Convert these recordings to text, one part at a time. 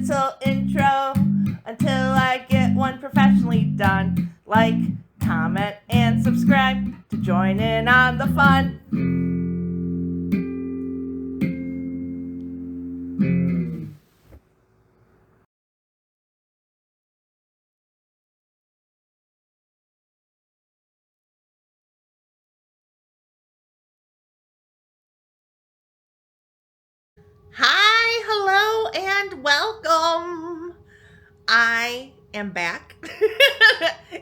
digital intro until I get one professionally done. Like, comment, and subscribe to join in on the fun. Hi, hello, and welcome. I am back.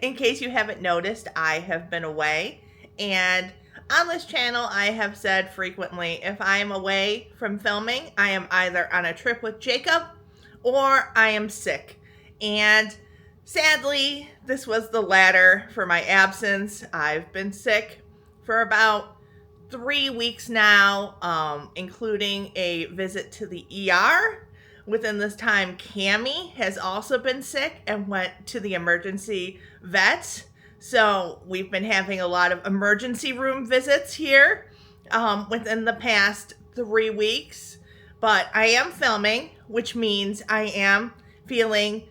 In case you haven't noticed, I have been away. And on this channel, I have said frequently, if I am away from filming, I am either on a trip with Jacob or I am sick. And sadly, this was the latter for my absence. I've been sick for about 3 weeks now, including a visit to the ER. Within this time, Cammy has also been sick and went to the emergency vet. So we've been having a lot of emergency room visits here within the past 3 weeks. But I am filming, which means I am feeling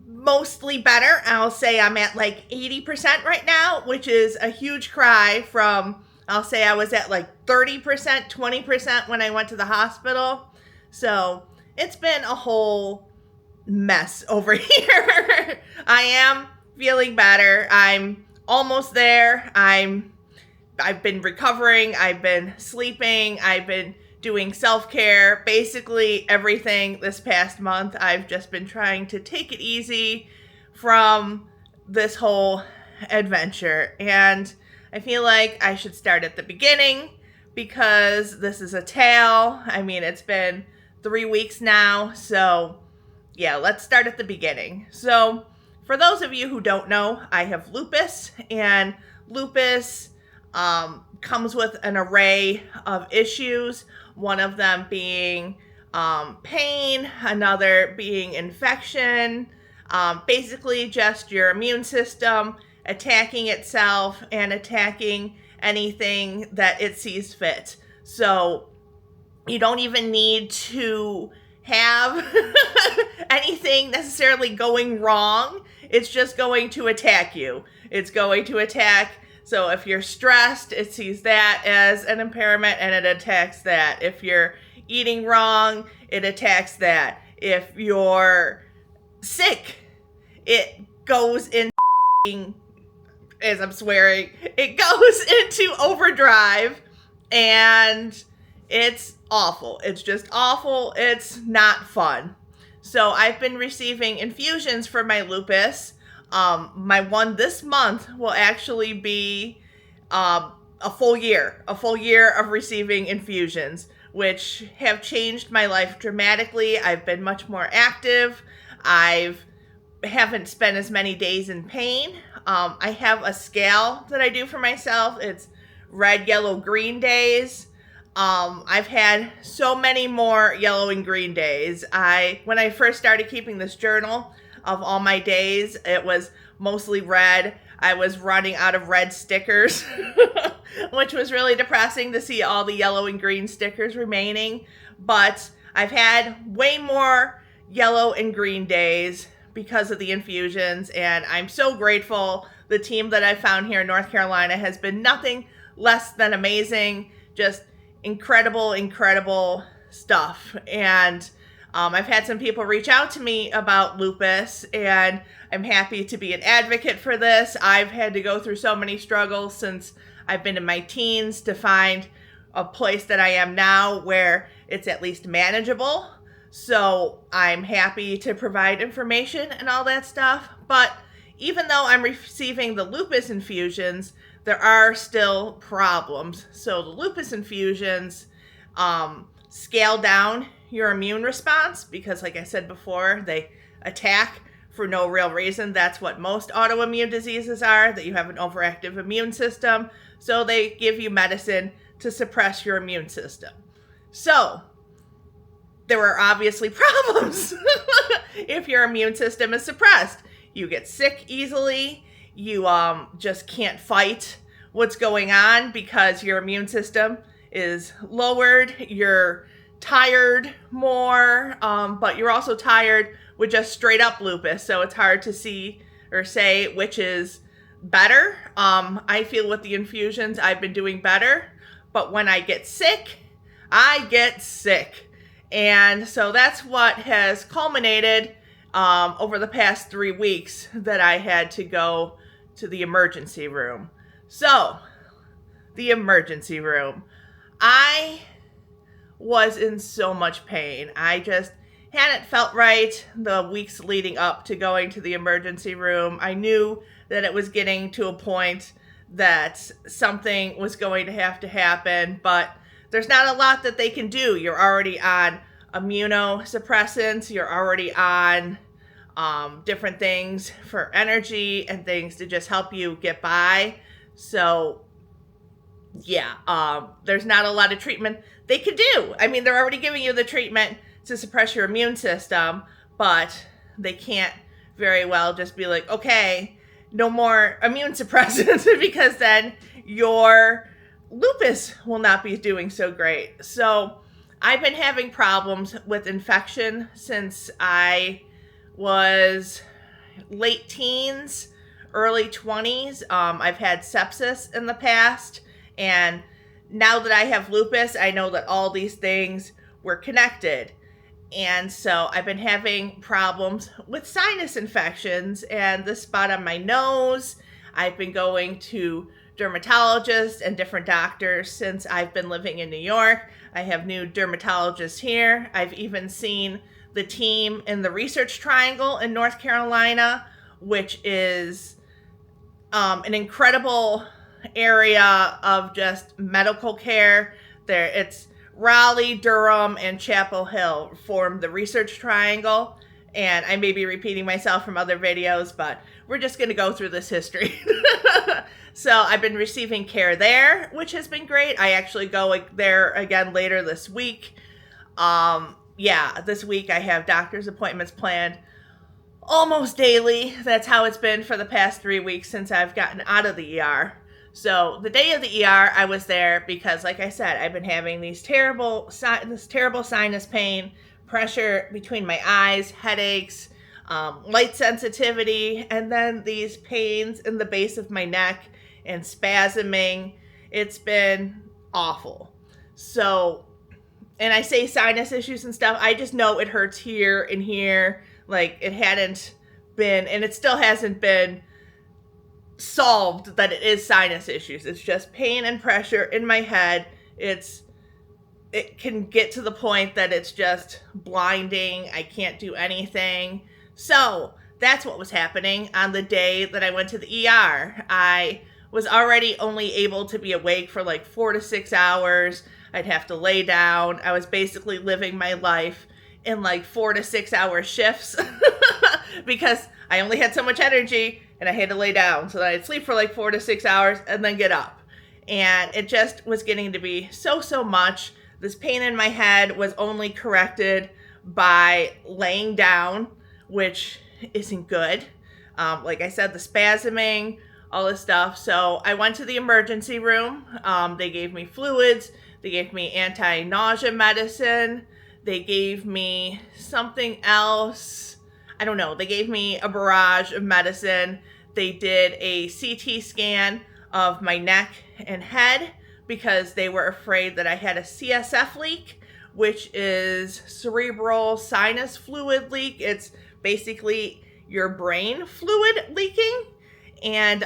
mostly better. I'll say I'm at like 80% right now, which is a huge cry from, I'll say I was at like 30%, 20% when I went to the hospital. So it's been a whole mess over here. I am feeling better. I'm almost there. I've been recovering. I've been sleeping. I've been doing self-care, basically everything this past month. I've just been trying to take it easy from this whole adventure. And I feel like I should start at the beginning because this is a tale. I mean, it's been 3 weeks now. So yeah, let's start at the beginning. So for those of you who don't know, I have lupus, and lupus comes with an array of issues. One of them being pain, another being infection, basically just your immune system attacking itself and attacking anything that it sees fit. So you don't even need to have anything necessarily going wrong. It's just going to attack you. It's going to attack. So if you're stressed, it sees that as an impairment and it attacks that. If you're eating wrong, it attacks that. If you're sick, it goes in, as I'm swearing, it goes into overdrive, and it's awful. It's just awful. It's not fun. So I've been receiving infusions for my lupus. My one this month will actually be a full year of receiving infusions, which have changed my life dramatically. I've been much more active. I haven't spent as many days in pain. I have a scale that I do for myself. It's red, yellow, green days. I've had so many more yellow and green days. When I first started keeping this journal of all my days, it was mostly red. I was running out of red stickers, which was really depressing to see all the yellow and green stickers remaining. But I've had way more yellow and green days because of the infusions, and I'm so grateful. The team that I found here in North Carolina has been nothing less than amazing. Just incredible stuff. And I've had some people reach out to me about lupus, and I'm happy to be an advocate for this. I've had to go through so many struggles since I've been in my teens to find a place that I am now where it's at least manageable. So I'm happy to provide information and all that stuff. But even though I'm receiving the lupus infusions, there are still problems. So the lupus infusions scale down your immune response because, like I said before, they attack for no real reason. That's what most autoimmune diseases are, that you have an overactive immune system. So they give you medicine to suppress your immune system. So there are obviously problems if your immune system is suppressed. You get sick easily. You just can't fight what's going on because your immune system is lowered. You're tired more, but you're also tired with just straight up lupus. So it's hard to see or say which is better. I feel with the infusions I've been doing better, but when I get sick, I get sick. And so that's what has culminated over the past 3 weeks that I had to go to the emergency room. So, the emergency room. I was in so much pain. I just hadn't felt right the weeks leading up to going to the emergency room. I knew that it was getting to a point that something was going to have to happen, but there's not a lot that they can do. You're already on immunosuppressants, you're already on different things for energy and things to just help you get by. So yeah, there's not a lot of treatment they could do. I mean, they're already giving you the treatment to suppress your immune system, but they can't very well just be like, okay, no more immune suppressants because then your lupus will not be doing so great. So I've been having problems with infection since I was late teens, early 20s. I've had sepsis in the past, and now that I have lupus, I know that all these things were connected. And so I've been having problems with sinus infections and the spot on my nose. I've been going to dermatologists and different doctors since I've been living in New York. I have new dermatologists here. I've even seen the team in the Research Triangle in North Carolina, which is an incredible area of just medical care. There, it's Raleigh, Durham, and Chapel Hill form the Research Triangle. And I may be repeating myself from other videos, but we're just going to go through this history. So I've been receiving care there, which has been great. I actually go there again later this week. This week I have doctor's appointments planned almost daily. That's how it's been for the past 3 weeks since I've gotten out of the ER. So the day of the ER, I was there because, like I said, I've been having this terrible sinus pain, pressure between my eyes, headaches, light sensitivity, and then these pains in the base of my neck and spasming. It's been awful. So, and I say sinus issues and stuff, I just know it hurts here and here. Like, it hadn't been, and it still hasn't been solved that it is sinus issues. It's just pain and pressure in my head. It can get to the point that it's just blinding. I can't do anything. So that's what was happening on the day that I went to the ER. I was already only able to be awake for like 4 to 6 hours. I'd have to lay down. I was basically living my life in like 4 to 6 hour shifts because I only had so much energy and I had to lay down so that I'd sleep for like 4 to 6 hours and then get up. And it just was getting to be so much. This pain in my head was only corrected by laying down, which isn't good. Like I said, the spasming, all this stuff. So I went to the emergency room. They gave me fluids. They gave me anti-nausea medicine. They gave me something else. I don't know. They gave me a barrage of medicine. They did a CT scan of my neck and head because they were afraid that I had a CSF leak, which is cerebral sinus fluid leak. It's basically your brain fluid leaking. And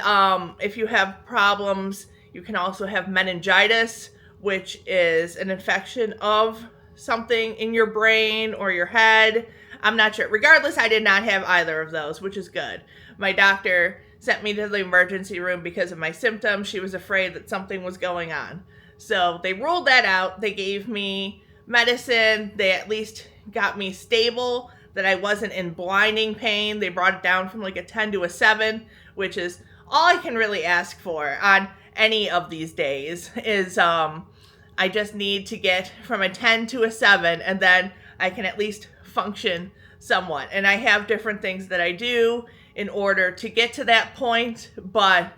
if you have problems, you can also have meningitis, which is an infection of something in your brain or your head. I'm not sure. Regardless, I did not have either of those, which is good. My doctor sent me to the emergency room because of my symptoms. She was afraid that something was going on. So they ruled that out. They gave me medicine. They at least got me stable, that I wasn't in blinding pain. They brought it down from like a 10 to a 7, which is all I can really ask for on any of these days is I just need to get from a 10 to a 7, and then I can at least function somewhat. And I have different things that I do in order to get to that point, but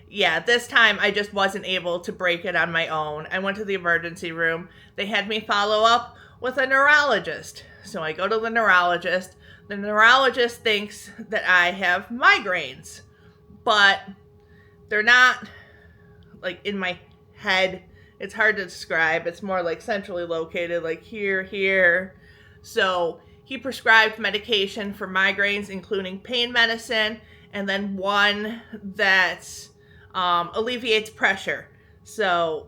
yeah, this time I just wasn't able to break it on my own. I went to the emergency room. They had me follow up with a neurologist. So I go to the neurologist. The neurologist thinks that I have migraines, but they're not like in my head. It's hard to describe. It's more like centrally located, like here. So he prescribed medication for migraines, including pain medicine, and then one that alleviates pressure. So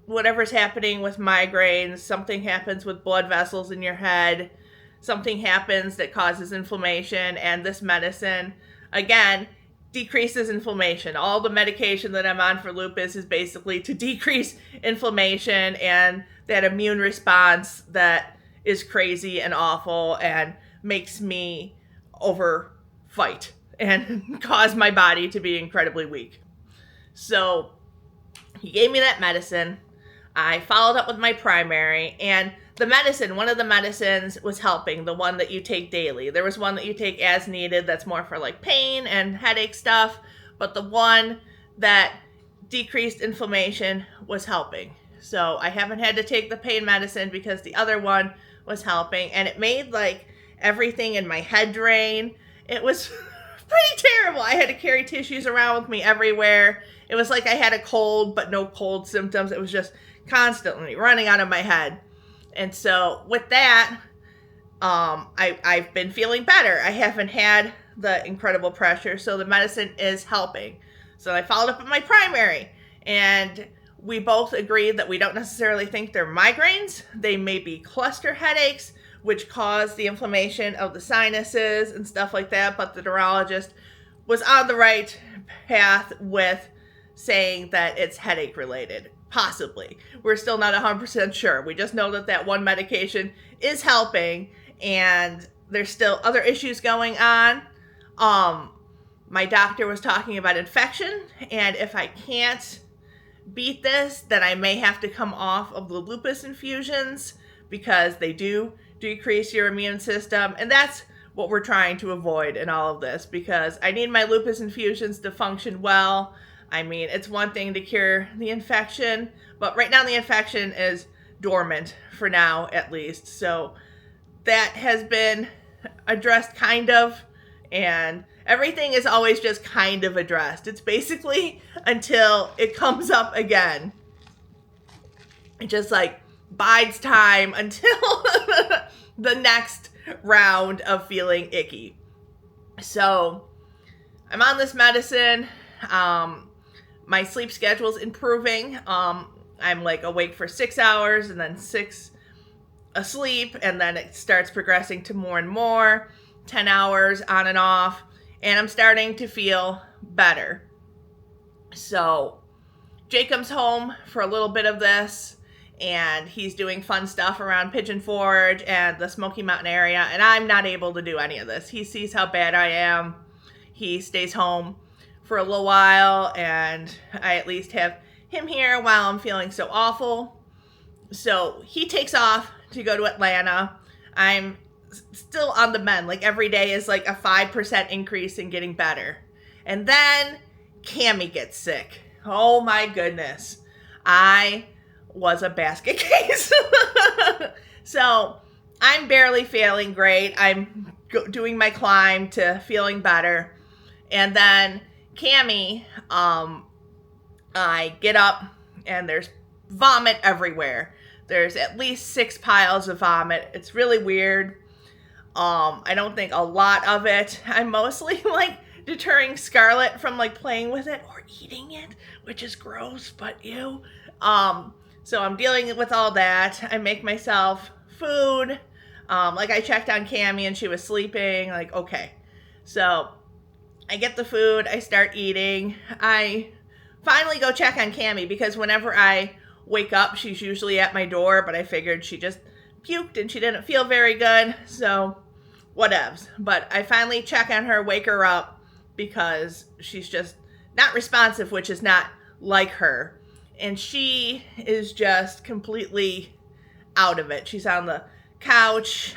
whatever's happening with migraines, something happens with blood vessels in your head, something happens that causes inflammation, and this medicine, again, decreases inflammation. All the medication that I'm on for lupus is basically to decrease inflammation and that immune response that is crazy and awful and makes me overfight and cause my body to be incredibly weak. So he gave me that medicine. I followed up with my primary, and the medicine, one of the medicines was helping, the one that you take daily. There was one that you take as needed that's more for like pain and headache stuff, but the one that decreased inflammation was helping. So I haven't had to take the pain medicine because the other one was helping, and it made like everything in my head drain. It was pretty terrible. I had to carry tissues around with me everywhere. It was like I had a cold, but no cold symptoms. It was just constantly running out of my head. And so with that, I've been feeling better. I haven't had the incredible pressure, so the medicine is helping. So I followed up with my primary, and we both agreed that we don't necessarily think they're migraines. They may be cluster headaches, which cause the inflammation of the sinuses and stuff like that. But the neurologist was on the right path with saying that it's headache related. Possibly. We're still not 100% sure. We just know that one medication is helping, and there's still other issues going on. My doctor was talking about infection, and if I can't beat this, then I may have to come off of the lupus infusions because they do decrease your immune system, and that's what we're trying to avoid in all of this, because I need my lupus infusions to function well. I mean, it's one thing to cure the infection, but right now the infection is dormant for now, at least. So that has been addressed kind of, and everything is always just kind of addressed. It's basically until it comes up again. It just like bides time until the next round of feeling icky. So I'm on this medicine. My sleep schedule's improving. I'm like awake for 6 hours and then 6 asleep, and then it starts progressing to more and more, 10 hours on and off, and I'm starting to feel better. So Jake comes home for a little bit of this, and he's doing fun stuff around Pigeon Forge and the Smoky Mountain area, and I'm not able to do any of this. He sees how bad I am. He stays home for a little while, and I at least have him here while I'm feeling so awful. So he takes off to go to Atlanta. I'm still on the mend. Like every day is like a 5% increase in getting better. And then Cammy gets sick. Oh my goodness. I was a basket case. So I'm barely feeling great. I'm doing my climb to feeling better. And then Cammy, I get up and there's vomit everywhere. There's at least 6 piles of vomit. It's really weird. I don't think a lot of it. I'm mostly like deterring Scarlett from like playing with it or eating it, which is gross, but ew. So I'm dealing with all that. I make myself food. Like I checked on Cammy and she was sleeping. Like, okay. So I get the food, I start eating. I finally go check on Cammy because whenever I wake up, she's usually at my door, but I figured she just puked and she didn't feel very good, so whatevs. But I finally check on her, wake her up, because she's just not responsive, which is not like her. And she is just completely out of it. She's on the couch.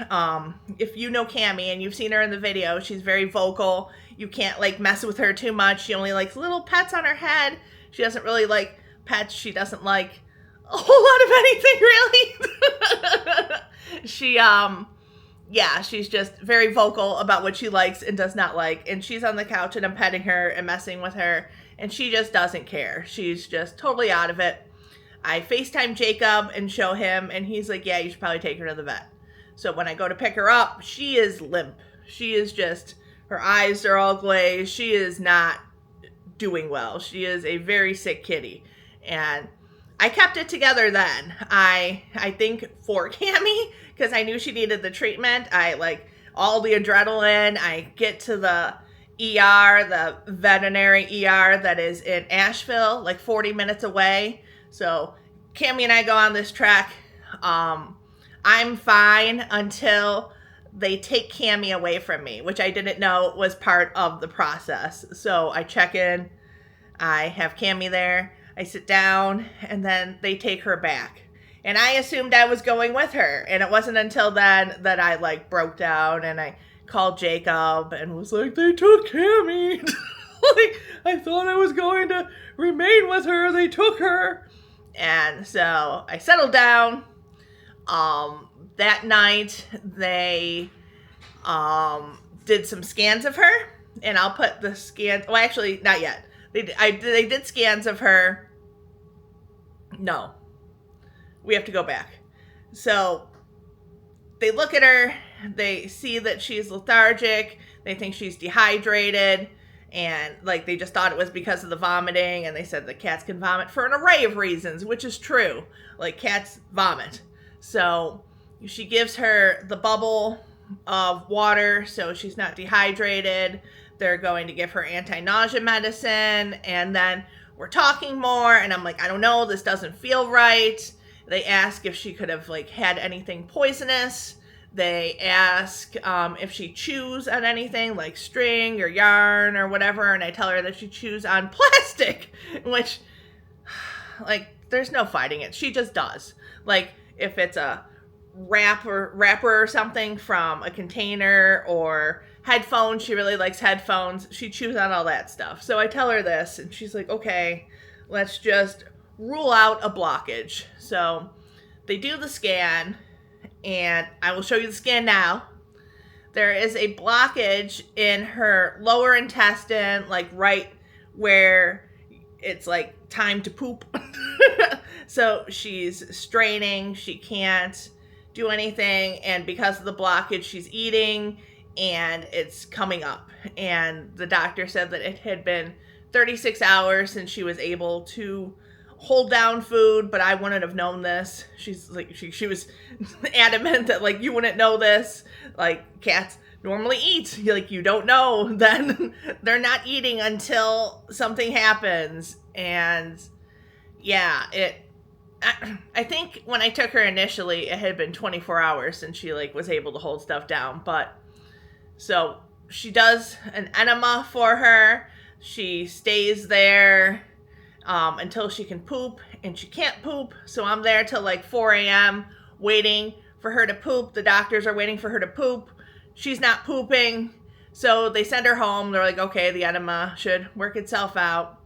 If you know Cammy and you've seen her in the video, she's very vocal. You can't like mess with her too much. She only likes little pets on her head. She doesn't really like pets. She doesn't like a whole lot of anything, really. she yeah, she's just very vocal about what she likes and does not like. And she's on the couch and I'm petting her and messing with her. And she just doesn't care. She's just totally out of it. I FaceTime Jacob and show him. And he's like, yeah, you should probably take her to the vet. So when I go to pick her up, she is limp. She is just, her eyes are all glazed. She is not doing well. She is a very sick kitty. And I kept it together then. I think for Cammy, because I knew she needed the treatment. I like all the adrenaline. I get to the ER, the veterinary ER that is in Asheville, like 40 minutes away. So Cammy and I go on this trek. I'm fine until they take Cammy away from me, which I didn't know was part of the process. So I check in. I have Cammy there. I sit down, and then they take her back. And I assumed I was going with her. And it wasn't until then that I, like, broke down, and I called Jacob and was like, they took Cammy. Like, I thought I was going to remain with her. They took her. And so I settled down. That night, they did some scans of her. And I'll put the scans... Well, actually, not yet. They did scans of her. No. We have to go back. So they look at her. They see that she's lethargic. They think she's dehydrated. And like they just thought it was because of the vomiting. And they said that cats can vomit for an array of reasons, which is true. Like cats vomit. So she gives her the bubble of water so she's not dehydrated. They're going to give her anti-nausea medicine, and then we're talking more, and I'm like, I don't know, this doesn't feel right. They ask if she could have like had anything poisonous. They ask if she chews on anything like string or yarn or whatever, and I tell her that she chews on plastic, which, like, there's no fighting it. She just does. Like, if it's a wrapper or something from a container or headphones, she really likes headphones. She chews on all that stuff. So I tell her this, and she's like, okay, let's just rule out a blockage. So they do the scan, and I will show you the scan now. There is a blockage in her lower intestine, like right where it's like time to poop. So she's straining, she can't do anything, and because of the blockage, she's eating, and it's coming up. And the doctor said that it had been 36 hours since she was able to hold down food, but I wouldn't have known this. She's like, she was adamant that, like, you wouldn't know this. Like, cats normally eat. Like, you don't know. Then they're not eating until something happens. And yeah, I think when I took her initially, it had been 24 hours since she, like, was able to hold stuff down. But so she does an enema for her. She stays there until she can poop, and she can't poop. So I'm there till like 4 a.m. waiting for her to poop. The doctors are waiting for her to poop. She's not pooping. So they send her home. They're like, okay, the enema should work itself out.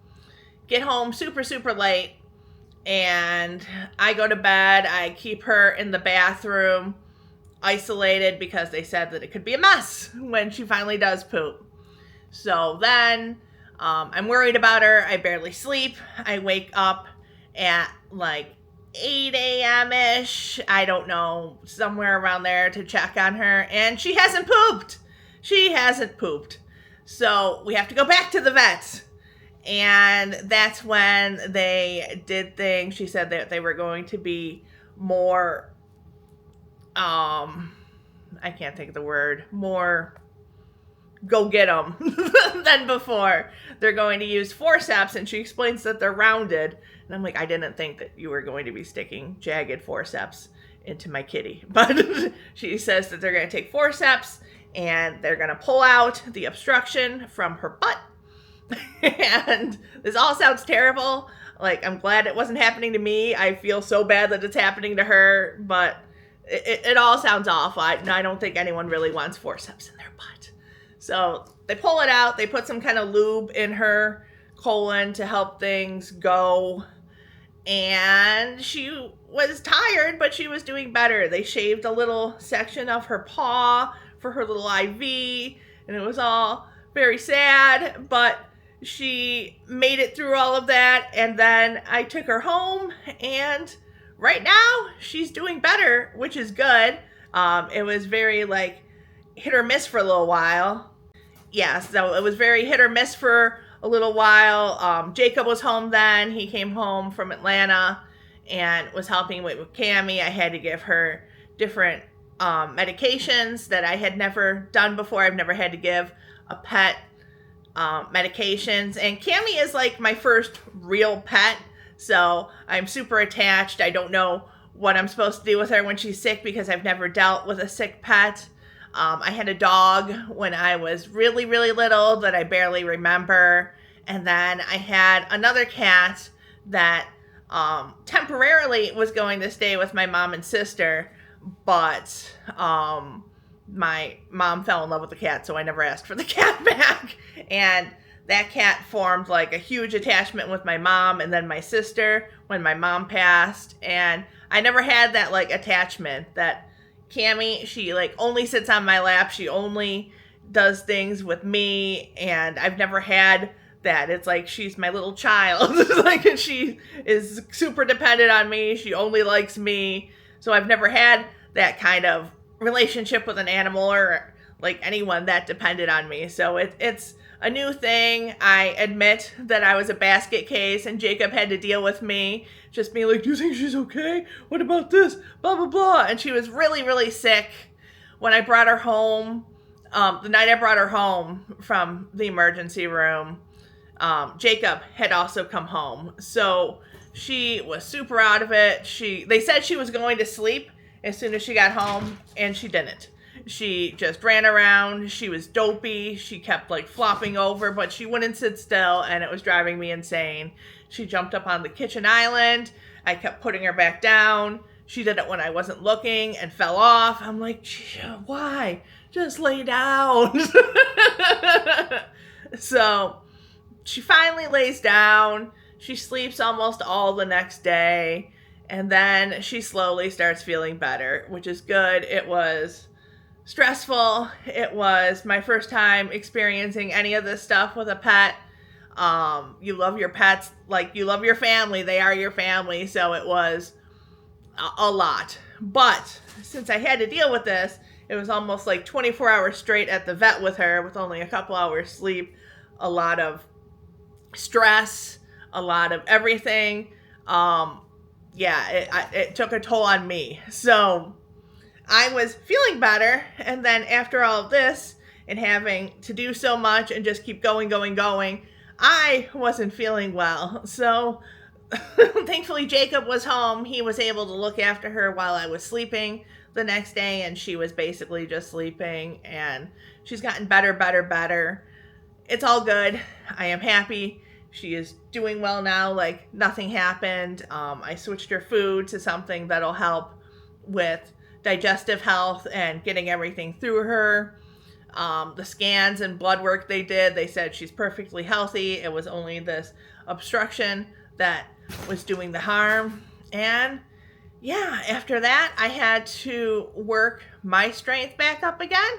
Get home super, super late. And I go to bed. I keep her in the bathroom, isolated, because they said that it could be a mess when she finally does poop. So then I'm worried about her. I barely sleep. I wake up at like 8 a.m.-ish. I don't know, somewhere around there to check on her. And she hasn't pooped. She hasn't pooped. So we have to go back to the vets. And that's when they did things. She said that they were going to be more, I can't think of the word, more go get them than before. They're going to use forceps, and she explains that they're rounded. And I'm like, I didn't think that you were going to be sticking jagged forceps into my kitty. But she says that they're going to take forceps, and they're going to pull out the obstruction from her butt. And this all sounds terrible. Like, I'm glad it wasn't happening to me. I feel so bad that it's happening to her, but it all sounds awful. I don't think anyone really wants forceps in their butt. So they pull it out. They put some kind of lube in her colon to help things go. And she was tired, but she was doing better. They shaved a little section of her paw for her little IV, and it was all very sad, but she made it through all of that. And then I took her home, and right now she's doing better, which is good. It was very like hit or miss for a little while. Yeah, so it was very hit or miss for a little while. Jacob was home then. He came home from Atlanta and was helping with Cammy. I had to give her different medications that I had never done before. I've never had to give a pet medications. And Cammy is like my first real pet, so I'm super attached. I don't know what I'm supposed to do with her when she's sick because I've never dealt with a sick pet. I had a dog when I was really, really little that I barely remember. And then I had another cat that temporarily was going to stay with my mom and sister, but my mom fell in love with the cat, so I never asked for the cat back. And that cat formed like a huge attachment with my mom and then my sister when my mom passed. And I never had that like attachment that Cammy, she like only sits on my lap. She only does things with me, and I've never had that. It's like she's my little child. Like she is super dependent on me. She only likes me. So I've never had that kind of relationship with an animal or like anyone that depended on me. So it's a new thing. I admit that I was a basket case and Jacob had to deal with me just being like, do you think she's okay? What about this? Blah, blah, blah. And she was really, really sick when I brought her home. The night I brought her home from the emergency room, Jacob had also come home. So she was super out of it. They said she was going to sleep as soon as she got home, and she didn't. She just ran around. She was dopey. She kept like flopping over, but she wouldn't sit still, and it was driving me insane. She jumped up on the kitchen island. I kept putting her back down. She did it when I wasn't looking and fell off. I'm like, why? Just lay down. So she finally lays down. She sleeps almost all the next day. And then she slowly starts feeling better, which is good. It was stressful. It was my first time experiencing any of this stuff with a pet. You love your pets like you love your family. They are your family. So it was a lot. But since I had to deal with this, it was almost like 24 hours straight at the vet with her with only a couple hours sleep, a lot of stress, a lot of everything. It took a toll on me. So I was feeling better. And then after all of this and having to do so much and just keep going, I wasn't feeling well. So thankfully Jacob was home. He was able to look after her while I was sleeping the next day, and she was basically just sleeping, and she's gotten better. It's all good. I am happy. She is doing well now, like nothing happened. I switched her food to something that'll help with digestive health and getting everything through her. The scans and blood work they did, they said she's perfectly healthy. It was only this obstruction that was doing the harm. And yeah, after that, I had to work my strength back up again.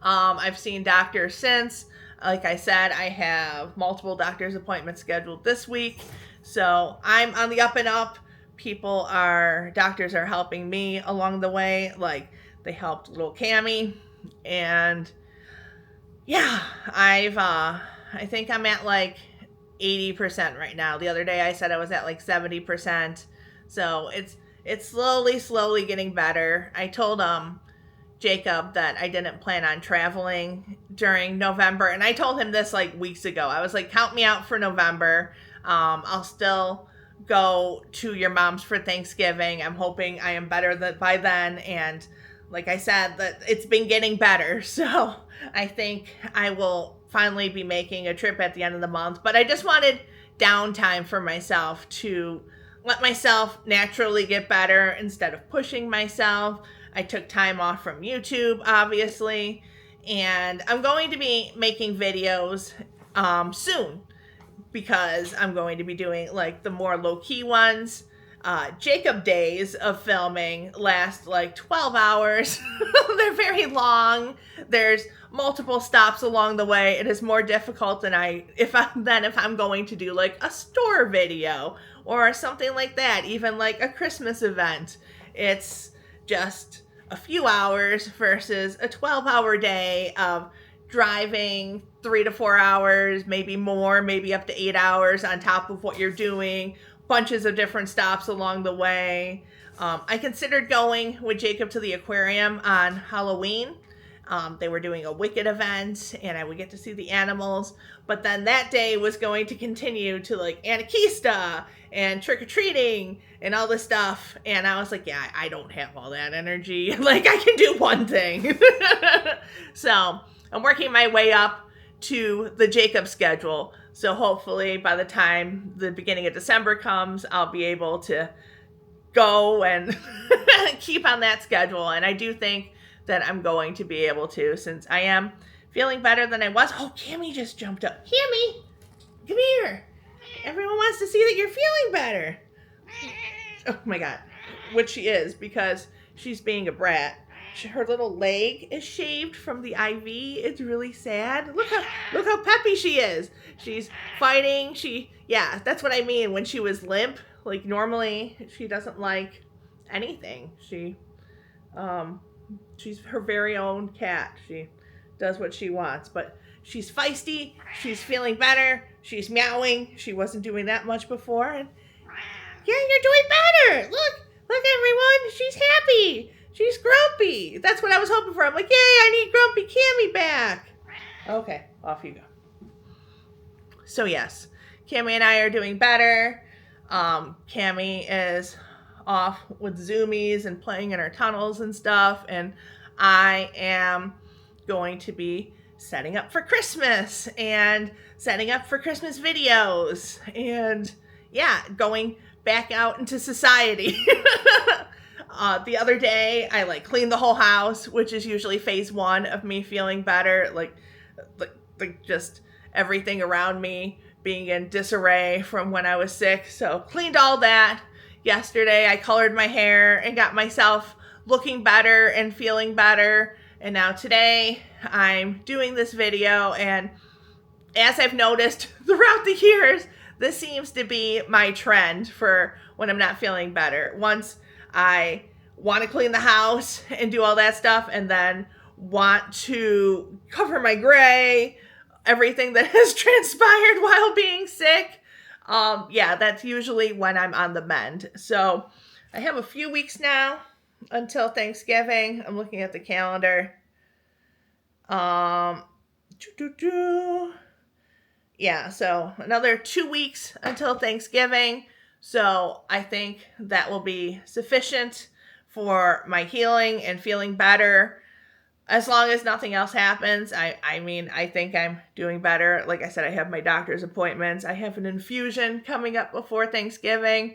I've seen doctors since. Like I said, I have multiple doctor's appointments scheduled this week. So I'm on the up and up. Doctors are helping me along the way. Like they helped little Cammy. And yeah, I think I'm at like 80% right now. The other day I said I was at like 70%. So it's slowly getting better. I told Jacob that I didn't plan on traveling during November, and I told him this like weeks ago. I was like, count me out for November. I'll still go to your mom's for Thanksgiving. I'm hoping I am better by then. And like I said, that it's been getting better. So I think I will finally be making a trip at the end of the month. But I just wanted downtime for myself to let myself naturally get better instead of pushing myself. I took time off from YouTube, obviously. And I'm going to be making videos soon, because I'm going to be doing like the more low-key ones. Jacob days of filming last like 12 hours. They're very long. There's multiple stops along the way. It is more difficult than if I'm going to do like a store video or something like that, even like a Christmas event. It's just a few hours versus a 12-hour day of driving 3 to 4 hours, maybe more, maybe up to 8 hours on top of what you're doing. Bunches of different stops along the way. I considered going with Jacob to the aquarium on Halloween. They were doing a Wicked event and I would get to see the animals. But then that day was going to continue to like Anarchista and trick-or-treating and all this stuff. And I was like, yeah, I don't have all that energy. Like I can do one thing. So I'm working my way up to the Jacob schedule. So hopefully by the time the beginning of December comes, I'll be able to go and keep on that schedule. And I do think that I'm going to be able to, since I am feeling better than I was. Oh, Cammy just jumped up. Cammy, come here. Everyone wants to see that you're feeling better. Oh my God. Which she is, because she's being a brat. Her little leg is shaved from the IV. It's really sad. Look how peppy she is. She's fighting. Yeah, that's what I mean when she was limp. Like normally she doesn't like anything. She's her very own cat. She does what she wants, but she's feisty. She's feeling better. She's meowing. She wasn't doing that much before. And yeah, you're doing better. Look everyone. She's happy. She's grumpy. That's what I was hoping for. I'm like, yay, I need grumpy Cammy back. Okay, off you go. So yes, Cammy and I are doing better. Cammy is off with zoomies and playing in her tunnels and stuff. And I am going to be setting up for Christmas and setting up for Christmas videos. And yeah, going back out into society. The other day, I like cleaned the whole house, which is usually phase 1 of me feeling better. Like just everything around me being in disarray from when I was sick. So cleaned all that. Yesterday, I colored my hair and got myself looking better and feeling better. And now today, I'm doing this video. And as I've noticed throughout the years, this seems to be my trend for when I'm not feeling better. Once I want to clean the house and do all that stuff and then want to cover my gray, everything that has transpired while being sick. Yeah, that's usually when I'm on the mend. So I have a few weeks now until Thanksgiving. I'm looking at the calendar. Yeah, so another 2 weeks until Thanksgiving. So I think that will be sufficient for my healing and feeling better. As long as nothing else happens, I mean, I think I'm doing better. Like I said, I have my doctor's appointments. I have an infusion coming up before Thanksgiving.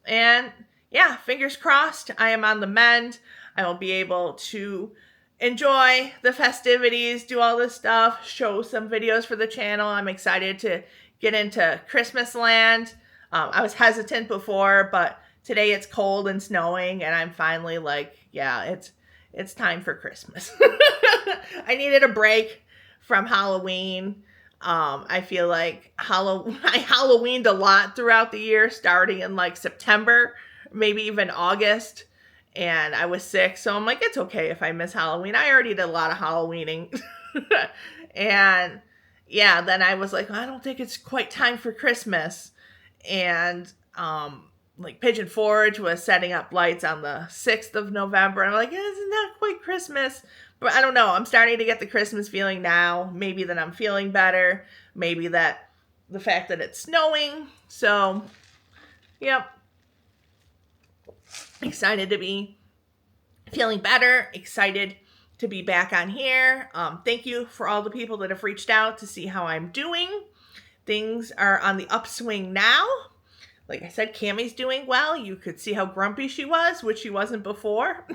And yeah, fingers crossed, I am on the mend. I will be able to enjoy the festivities, do all this stuff, show some videos for the channel. I'm excited to get into Christmas land. I was hesitant before, but today it's cold and snowing, and I'm finally like, yeah, it's time for Christmas. I needed a break from Halloween. I feel like I Halloweened a lot throughout the year, starting in like September, maybe even August, and I was sick, so I'm like, it's okay if I miss Halloween. I already did a lot of Halloweening. And yeah, then I was like, I don't think it's quite time for Christmas. And like Pigeon Forge was setting up lights on the 6th of November. I'm like, it's not quite Christmas. But I don't know. I'm starting to get the Christmas feeling now. Maybe that I'm feeling better. Maybe that the fact that it's snowing. So, yep. Excited to be feeling better. Excited to be back on here. Thank you for all the people that have reached out to see how I'm doing. Things are on the upswing now. Like I said, Cammy's doing well. You could see how grumpy she was, which she wasn't before.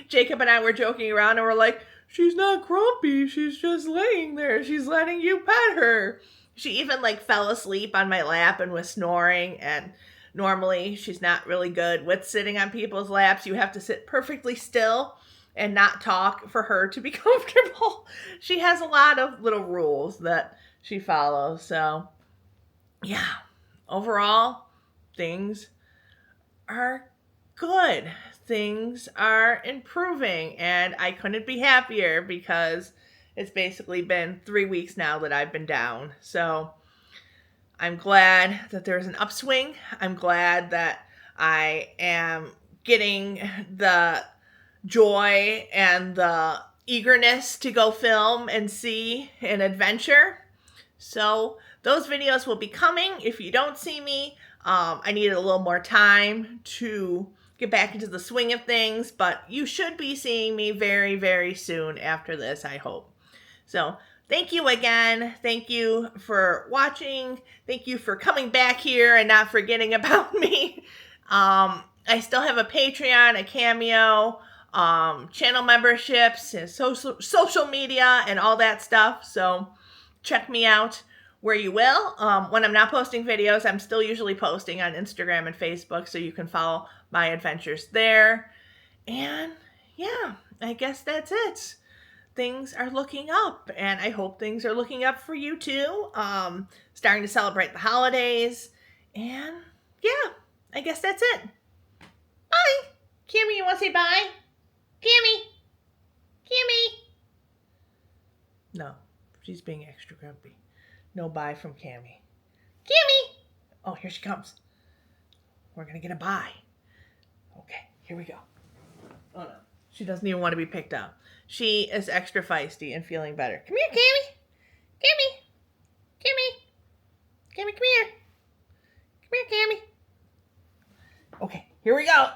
Jacob and I were joking around and we're like, she's not grumpy. She's just laying there. She's letting you pet her. She even like fell asleep on my lap and was snoring. And Normally, she's not really good with sitting on people's laps. You have to sit perfectly still and not talk for her to be comfortable. She has a lot of little rules that she follows. So, yeah, overall, things are good. Things are improving, and I couldn't be happier because it's basically been 3 weeks now that I've been down. So, I'm glad that there's an upswing. I'm glad that I am getting the joy and the eagerness to go film and see an adventure. So those videos will be coming. If you don't see me, I needed a little more time to get back into the swing of things, but you should be seeing me very, very soon after this, I hope. So thank you again. Thank you for watching. Thank you for coming back here and not forgetting about me. I still have a Patreon, a Cameo, channel memberships, and social media, and all that stuff. So check me out where you will. When I'm not posting videos, I'm still usually posting on Instagram and Facebook, so you can follow my adventures there. And yeah, I guess that's it. Things are looking up, and I hope things are looking up for you too. Starting to celebrate the holidays, and yeah, I guess that's it. Bye. Cammy, you want to say bye? Cammy. Cammy. No, she's being extra grumpy. No bye from Cammy. Cammy. Oh, here she comes. We're going to get a bye. Okay, here we go. Oh, no. She doesn't even want to be picked up. She is extra feisty and feeling better. Come here, Cammy. Cammy. Cammy. Cammy, come here. Come here, Cammy. Okay, here we go.